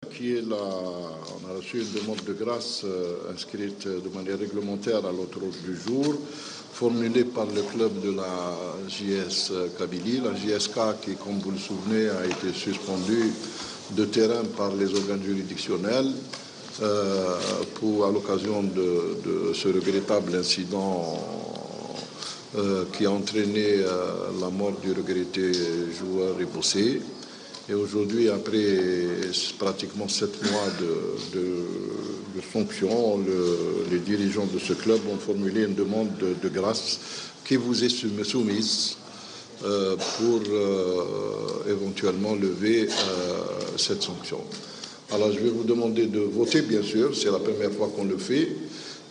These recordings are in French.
On a reçu une demande de grâce inscrite de manière réglementaire à l'ordre du jour, formulée par le club de la JS Kabylie. La JSK qui, comme vous le souvenez, a été suspendue de terrain par les organes juridictionnels à l'occasion de ce regrettable incident qui a entraîné la mort du regretté joueur Ebossé. Et aujourd'hui, après pratiquement 7 mois de fonction, les dirigeants de ce club ont formulé une demande de grâce qui vous est soumise pour éventuellement lever cette sanction. Alors, je vais vous demander de voter, bien sûr, c'est la première fois qu'on le fait.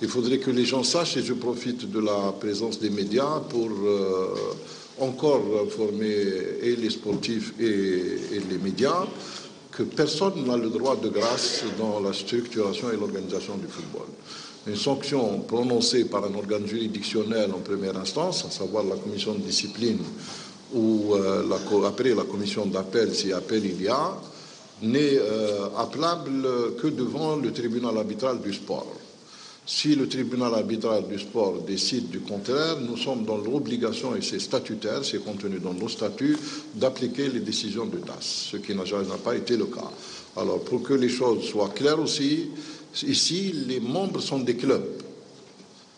Il faudrait que les gens sachent, et je profite de la présence des médias pour encore former et les sportifs et les médias, que personne n'a le droit de grâce dans la structuration et l'organisation du football. Une sanction prononcée par un organe juridictionnel en première instance, à savoir la commission de discipline ou après la commission d'appel, si appel il y a, n'est appelable que devant le tribunal arbitral du sport. Si le tribunal arbitral du sport décide du contraire, nous sommes dans l'obligation, et c'est statutaire, c'est contenu dans nos statuts, d'appliquer les décisions de TAS, ce qui n'a pas été le cas. Alors, pour que les choses soient claires aussi, ici, les membres sont des clubs.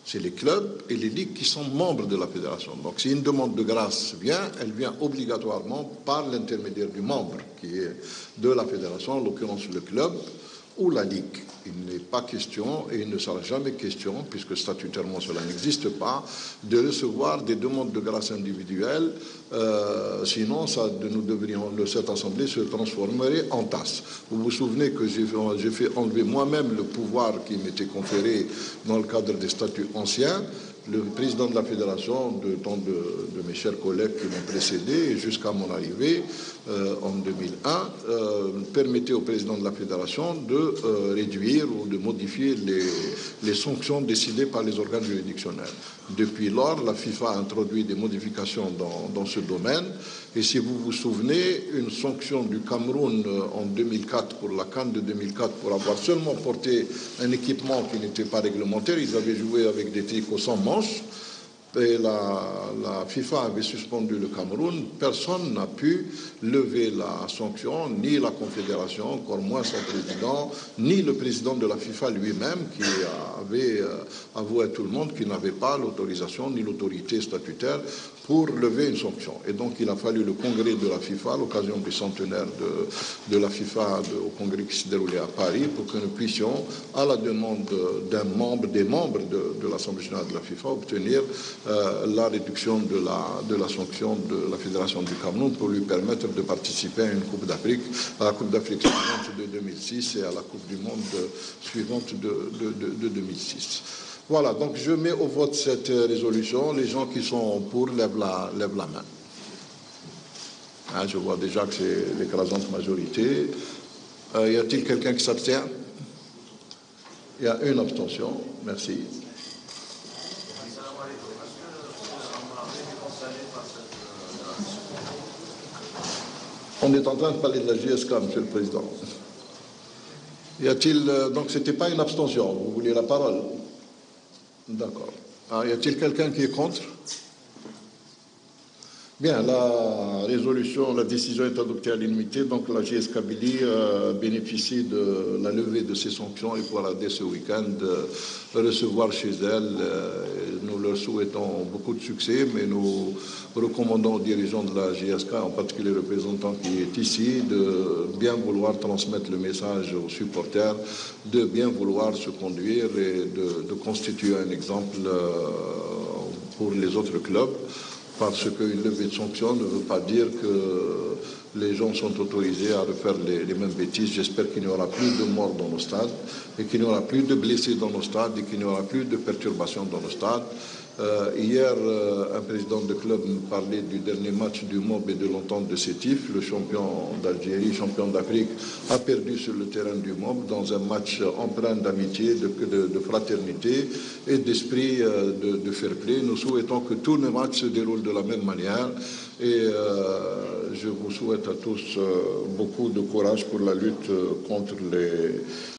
C'est les clubs et les ligues qui sont membres de la fédération. Donc, si une demande de grâce vient, elle vient obligatoirement par l'intermédiaire du membre, qui est de la fédération, en l'occurrence le club, ou la Ligue. Il n'est pas question, et il ne sera jamais question, puisque statutairement cela n'existe pas, de recevoir des demandes de grâce individuelles, sinon nous devrions, cette assemblée se transformerait en tasse. Vous vous souvenez que j'ai fait enlever moi-même le pouvoir qui m'était conféré dans le cadre des statuts anciens. Le président de la fédération, de mes chers collègues qui m'ont précédé, jusqu'à mon arrivée en 2001, permettait au président de la fédération de réduire ou de modifier les sanctions décidées par les organes juridictionnels. Depuis lors, la FIFA a introduit des modifications dans ce domaine. Et si vous vous souvenez, une sanction du Cameroun en 2004 pour la CAN de 2004 pour avoir seulement porté un équipement qui n'était pas réglementaire, ils avaient joué avec des tricots sans manches. Et la FIFA avait suspendu le Cameroun, personne n'a pu lever la sanction, ni la Confédération, encore moins son président, ni le président de la FIFA lui-même, qui avait avoué à tout le monde qu'il n'avait pas l'autorisation ni l'autorité statutaire pour lever une sanction. Et donc il a fallu le congrès de la FIFA, à l'occasion du centenaire de la FIFA au congrès qui s'est déroulé à Paris, pour que nous puissions, à la demande des membres de l'Assemblée générale de la FIFA, obtenir la réduction de la sanction de la Fédération du Cameroun pour lui permettre de participer à une Coupe d'Afrique, à la Coupe d'Afrique suivante de 2006 et à la Coupe du Monde suivante de 2006. Voilà, donc je mets au vote cette résolution. Les gens qui sont pour lèvent la main. Hein, je vois déjà que c'est l'écrasante majorité. Y a-t-il quelqu'un qui s'abstient? Il y a une abstention. Merci. On est en train de parler de la JSK, Monsieur le Président. Y a-t-il... donc, ce n'était pas une abstention. Vous vouliez la parole? D'accord. Y a-t-il quelqu'un qui est contre? Bien, la décision est adoptée à l'unanimité, donc la JS Kabylie bénéficie de la levée de ses sanctions et pourra dès ce week-end recevoir chez elle. Nous leur souhaitons beaucoup de succès, mais nous recommandons aux dirigeants de la JSK, en particulier le représentant qui est ici, de bien vouloir transmettre le message aux supporters, de bien vouloir se conduire et de constituer un exemple pour les autres clubs. Parce qu'une levée de sanctions ne veut pas dire que les gens sont autorisés à refaire les mêmes bêtises. J'espère qu'il n'y aura plus de morts dans nos stades et qu'il n'y aura plus de blessés dans nos stades et qu'il n'y aura plus de perturbations dans nos stades. Hier, un président de club nous parlait du dernier match du MOB et de l'entente de Sétif. Le champion d'Algérie, champion d'Afrique, a perdu sur le terrain du MOB dans un match empreint d'amitié, de fraternité et d'esprit de fair play. Nous souhaitons que tous les matchs se déroulent de la même manière et je vous souhaite souhaite à tous beaucoup de courage pour la lutte contre les